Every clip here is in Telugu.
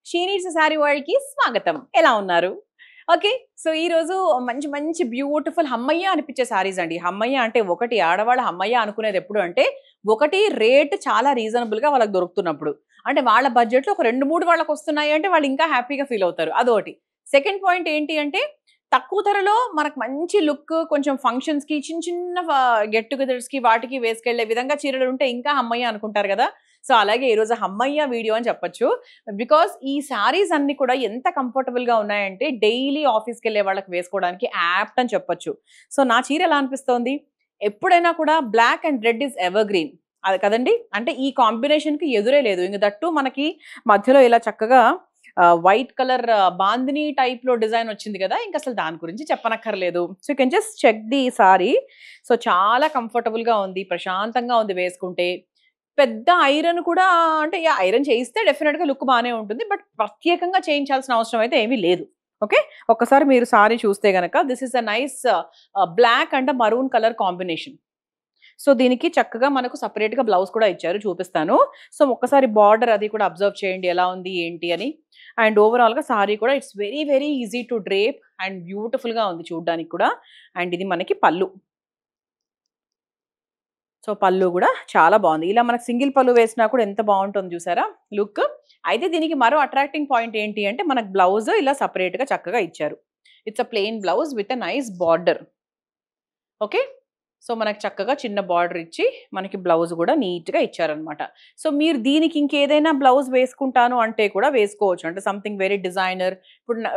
షీ నీడ్స్ శారీ వరల్డ్ కి స్వాగతం. ఎలా ఉన్నారు? ఓకే, సో ఈ రోజు మంచి మంచి బ్యూటిఫుల్ హమ్మయ్య అనిపించే సారీస్ అండి. హమ్మయ్య అంటే ఒకటి ఆడవాళ్ళ హమ్మయ్య అనుకునేది ఎప్పుడు అంటే ఒకటి రేట్ చాలా రీజనబుల్ గా వాళ్ళకి దొరుకుతున్నప్పుడు, అంటే వాళ్ళ బడ్జెట్ లో ఒక 2-3 వాళ్ళకి వస్తున్నాయి అంటే వాళ్ళు ఇంకా హ్యాపీగా ఫీల్ అవుతారు. అదొకటి. సెకండ్ పాయింట్ ఏంటి అంటే తక్కువ ధరలో మనకు మంచి లుక్, కొంచెం ఫంక్షన్స్ కి చిన్న చిన్న గెట్ టుగెదర్స్ కి వాటికి వేసుకెళ్లే విధంగా చీరలు ఉంటే ఇంకా హమ్మయ్య అనుకుంటారు కదా. సో అలాగే ఈరోజు హమ్మయ్య వీడియో అని చెప్పొచ్చు. బికాస్ ఈ శారీస్ అన్ని కూడా ఎంత కంఫర్టబుల్ గా ఉన్నాయంటే డైలీ ఆఫీస్కి వెళ్ళే వాళ్ళకి వేసుకోవడానికి యాప్ట్ అని చెప్పొచ్చు. సో నా చీర ఎలా అనిపిస్తోంది, ఎప్పుడైనా కూడా black and red is evergreen, అది కదండి. అంటే ఈ కాంబినేషన్ కి ఎదురే లేదు. ఇంక దట్టు మనకి మధ్యలో ఇలా చక్కగా వైట్ కలర్ బాందిని టైప్ లో డిజైన్ వచ్చింది కదా, ఇంకా అసలు దాని గురించి చెప్పనక్కర్లేదు. So you can just check the sari. సో చాలా కంఫర్టబుల్ గా ఉంది, ప్రశాంతంగా ఉంది వేసుకుంటే. పెద్ద ఐరన్ కూడా, అంటే ఐరన్ చేయిస్తే డెఫినెట్ గా లుక్ బాగానే ఉంటుంది, బట్ ప్రత్యేకంగా చేయించాల్సిన అవసరం అయితే ఏమీ లేదు. ఓకే, ఒక్కసారి మీరు సారీ చూస్తే గనక this is a nice black and maroon colour combination. So దీనికి చక్కగా మనకు సపరేట్ గా బ్లౌజ్ కూడా ఇచ్చారు, చూపిస్తాను. సో ఒక్కసారి బార్డర్ అది కూడా అబ్జర్వ్ చేయండి ఎలా ఉంది ఏంటి అని. అండ్ ఓవరాల్ గా సారీ కూడా it's very very easy to drape and beautiful గా ఉంది చూడడానికి కూడా. అండ్ ఇది మనకి పళ్ళు. సో పళ్ళు కూడా చాలా బాగుంది. ఇలా మనకు సింగిల్ పళ్ళు వేసినా కూడా ఎంత బాగుంటుంది చూసారా లుక్. అయితే దీనికి మరో అట్రాక్టింగ్ పాయింట్ ఏంటి అంటే మనకు బ్లౌజ్ ఇలా సపరేట్ గా చక్కగా ఇచ్చారు. It's a plain blouse with a nice border. Okay, so మనకు చక్కగా చిన్న బార్డర్ ఇచ్చి మనకి బ్లౌజ్ కూడా నీట్గా ఇచ్చారనమాట. సో మీరు దీనికి ఇంకేదైనా బ్లౌజ్ వేసుకుంటాను అంటే కూడా వేసుకోవచ్చు, అంటే సంథింగ్ వెరీ డిజైనర్.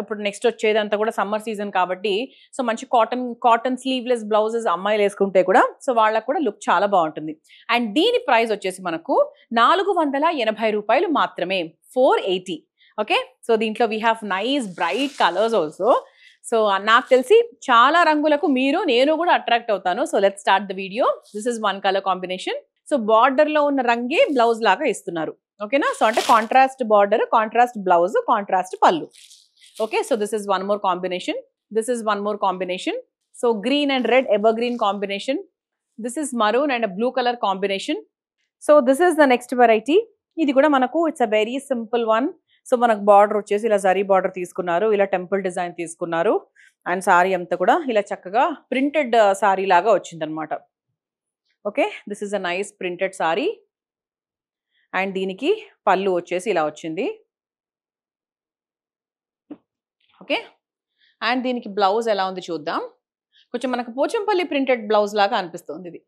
ఇప్పుడు నెక్స్ట్ వచ్చేదంతా కూడా సమ్మర్ సీజన్ కాబట్టి సో మంచి కాటన్ స్లీవ్లెస్ బ్లౌజెస్ అమ్మాయిలు వేసుకుంటే కూడా సో వాళ్ళకు కూడా లుక్ చాలా బాగుంటుంది. అండ్ దీని ప్రైస్ వచ్చేసి మనకు 480 రూపాయలు మాత్రమే, 480. ఓకే, సో దీంట్లో we have nice bright colours also. So నాకు తెలిసి చాలా రంగులకు నేను కూడా అట్రాక్ట్ అవుతాను. So let's start the video. This is one colour combination. So border లో ఉన్న రంగే బ్లౌజ్ లాగా ఇస్తున్నారు. ఓకేనా, సో అంటే contrast border, contrast blouse, contrast పళ్ళు. Okay, so this is one more combination. This is one more combination. So green and red evergreen combination. This is maroon and blue colour combination. So this is the next variety. ఇది కూడా మనకు it's a very simple one. So మనకు బార్డర్ వచ్చేసి ఇలా జరీ బార్డర్ తీసుకున్నారు, ఇలా టెంపుల్ డిజైన్ తీసుకున్నారు. అండ్ సారీ అంతా కూడా ఇలా చక్కగా ప్రింటెడ్ సారీ లాగా వచ్చింది అనమాట. Okay, this is a nice printed sorry. And దీనికి పళ్ళు వచ్చేసి ఇలా వచ్చింది. ఓకే, అండ్ దీనికి బ్లౌజ్ ఎలా ఉంది చూద్దాం. కొంచెం మనకు పోచంపల్లి ప్రింటెడ్ బ్లౌజ్ లాగా అనిపిస్తుంది ఇది.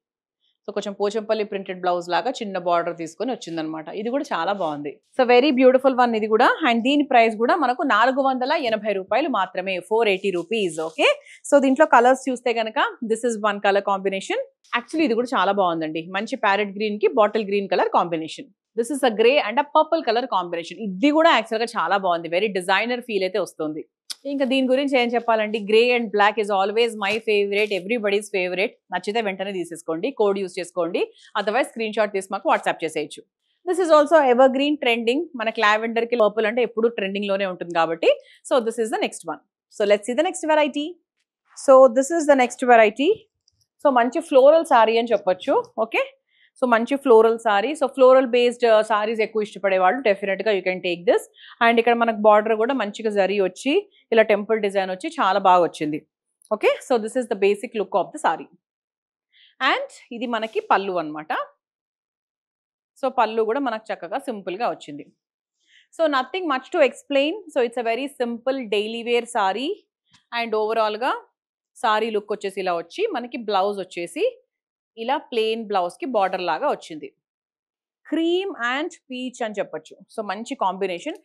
సో కొంచెం పోచంపల్లి ప్రింటెడ్ బ్లౌజ్ లాగా చిన్న బార్డర్ తీసుకొని వచ్చిందనమాట. ఇది కూడా చాలా బాగుంది. సో వెరీ బ్యూటిఫుల్ వన్ ఇది కూడా. అండ్ దీని ప్రైస్ కూడా మనకు 480 రూపాయలు మాత్రమే, 480 రూపీస్. ఓకే, సో దీంట్లో కలర్స్ చూస్తే కనుక this is one colour combination. Actually ఇది కూడా చాలా బాగుందండి. మంచి ప్యారెట్ గ్రీన్ కి bottle green colour combination. This is a grey and a purple colour combination. ఇది కూడా యాక్చువల్ గా చాలా బాగుంది, వెరీ డిజైనర్ ఫీల్ అయితే వస్తుంది. ఇంకా దీని గురించి ఏం చెప్పాలండి, grey and black is always my favourite, everybody's favourite. నచ్చితే వెంటనే తీసేసుకోండి, కోడ్ యూస్ చేసుకోండి. అదర్వైజ్ స్క్రీన్ షాట్ తీసి మాకు వాట్సాప్ చేసేయచ్చు. This is also evergreen trending. మనకి లావెండర్ కి పర్పుల్ అంటే ఎప్పుడు ట్రెండింగ్ లోనే ఉంటుంది కాబట్టి. So this is the next one. So let's see the next variety. So this is the next variety. So మంచి ఫ్లోరల్ సారీ అని చెప్పొచ్చు. ఓకే, సో మంచి floral sorry. So floral based saris ఎక్కువ ఇష్టపడే వాళ్ళు డెఫినెట్ గా you can take this. And ఇక్కడ మనకు బార్డర్ కూడా మంచిగా జరీ వచ్చి ఇలా టెంపుల్ డిజైన్ వచ్చి చాలా బాగా వచ్చింది. Okay, so this is the basic look of the sorry. And ఇది మనకి పళ్ళు అనమాట. సో పళ్ళు కూడా మనకు చక్కగా సింపుల్ గా వచ్చింది. So nothing much to explain. So it's a very simple daily wear sari. And overall గా సారీ లుక్ వచ్చేసి ఇలా వచ్చి మనకి బ్లౌజ్ వచ్చేసి ఇలా ప్లెయిన్ బ్లౌజ్ కి బార్డర్ లాగా వచ్చింది. క్రీమ్ అండ్ పీచ్ అని చెప్పొచ్చు. సో మంచి కాంబినేషన్.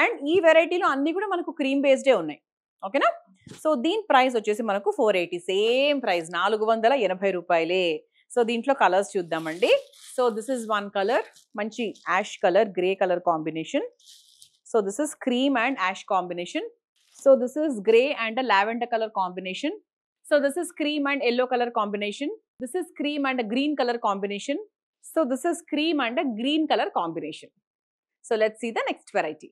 అండ్ ఈ వెరైటీలో అన్ని కూడా మనకు క్రీమ్ బేస్డే ఉన్నాయి. ఓకేనా, సో దీని ప్రైస్ వచ్చేసి మనకు 480, సేమ్ ప్రైస్ 480 రూపాయలే. సో దీంట్లో కలర్స్ చూద్దామండి. So this is one colour, మంచి ash colour grey colour combination. So this is cream and ash combination. So this is grey and lavender colour combination. So this is cream and yellow color combination. This is cream and a green color combination. So this is cream and a green color combination. So let's see the next variety.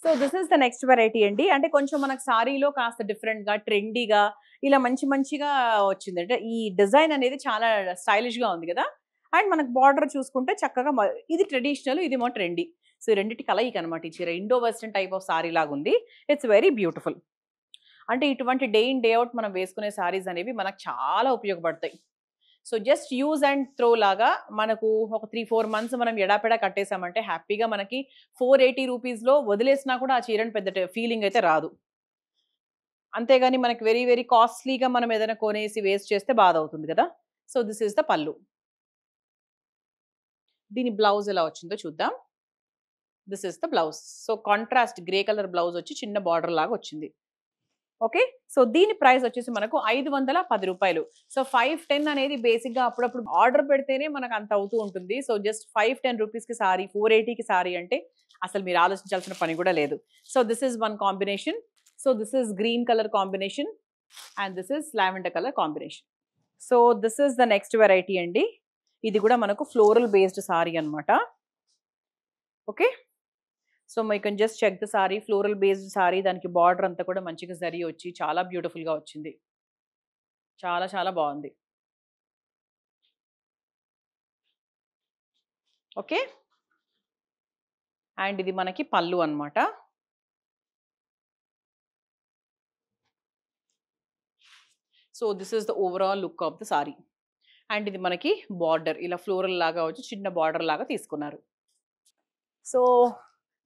So this is the next variety అండి. అంటే కొంచెం మనకు సారీలో కాస్త డిఫరెంట్ గా ట్రెండీగా ఇలా మంచిగా వచ్చింది. అంటే ఈ డిజైన్ అనేది చాలా స్టైలిష్ గా ఉంది కదా. అండ్ మనకు బార్డర్ చూసుకుంటే చక్కగా ఇది ట్రెడిషనల్, ఇది మో ట్రెండీ. సో ఈ రెండిటి కలయిక అనమాట ఈ చీర. Indo western type of sorry లాగా ఉంది. It's very beautiful. అంటే ఇటువంటి డే ఇన్ డే అవుట్ మనం వేసుకునే సారీస్ అనేవి మనకు చాలా ఉపయోగపడతాయి. So just use and throw లాగా మనకు ఒక 3-4 మంత్స్ మనం ఎడాపెడా కట్టేసామంటే హ్యాపీగా మనకి 480 రూపీస్లో వదిలేసినా కూడా ఆ చీరని పెద్ద ఫీలింగ్ అయితే రాదు. అంతేగాని మనకి వెరీ వెరీ కాస్ట్లీగా మనం ఏదైనా కొనేసి వేస్ట్ చేస్తే బాధ అవుతుంది కదా. సో దిస్ ఈస్ ద పల్లు. దీని బ్లౌజ్ ఎలా వచ్చిందో చూద్దాం. This is the blouse. So contrast grey colour blouse వచ్చి చిన్న బార్డర్ లాగా వచ్చింది. ఓకే. సో దీని ప్రైస్ వచ్చేసి మనకు 510 రూపాయలు. సో 510 అనేది బేసిక్‌గా అప్పుడప్పుడు ఆర్డర్ పెడితేనే మనకు అంత అవుతూ ఉంటుంది. సో జస్ట్ 510 రూపీస్‌కి సారీ, 480కి సారీ అంటే అసలు మీరు ఆలోచించాల్సిన పని కూడా లేదు. So this is one combination. So this is green colour combination and this is lavender colour combination. So this is the next variety అండి. ఇది కూడా మనకు ఫ్లోరల్ బేస్డ్ సారీ అన్నమాట. Okay. So you can just check the sari. Floral based sari, దానికి బార్డర్ అంతా కూడా మంచిగా జరీ వచ్చి చాలా బ్యూటిఫుల్గా వచ్చింది. చాలా చాలా బాగుంది. ఓకే. అండ్ ఇది మనకి పళ్ళు అన్నమాట. So this is the overall look of the sorry. And ఇది మనకి బార్డర్ ఇలా ఫ్లోరల్ లాగా వచ్చి చిన్న బార్డర్ లాగా తీసుకున్నారు. సో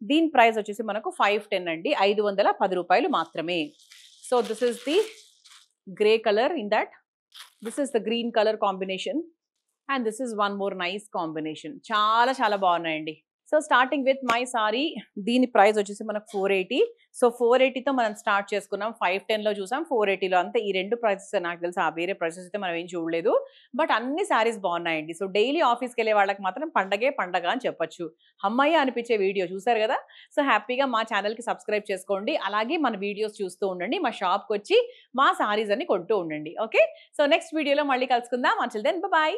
దీని ప్రైస్ వచ్చేసి మనకు 510 అండి. 510 రూపాయలు మాత్రమే. So this is the grey colour in that. This is the green colour combination and this is one more nice combination. చాలా చాలా బాగున్నాయండి. So starting with my sorry. దీని ప్రైస్ వచ్చేసి మనకు 480. సో 480తో మనం స్టార్ట్ చేసుకున్నాం. 510లో చూసాం, 480లో. అంతే ఈ రెండు ప్రైసెస్ నాకు తెలుసు. ఆ వేరే ప్రైసెస్ అయితే మనం ఏం చూడలేదు. బట్ అన్ని సారీస్ బాగున్నాయండి. సో డైలీ ఆఫీస్కి వెళ్ళే వాళ్ళకి మాత్రం పండగే పండగ అని చెప్పొచ్చు. అమ్మయ్య అనిపించే వీడియో చూసారు కదా. సో హ్యాపీగా మా ఛానల్కి సబ్స్క్రైబ్ చేసుకోండి. అలాగే మన వీడియోస్ చూస్తూ ఉండండి. మా షాప్కి వచ్చి మా సారీస్ అన్ని కొంటూ ఉండండి. ఓకే. సో నెక్స్ట్ వీడియోలో మళ్ళీ కలుసుకుందాం. Until then bye.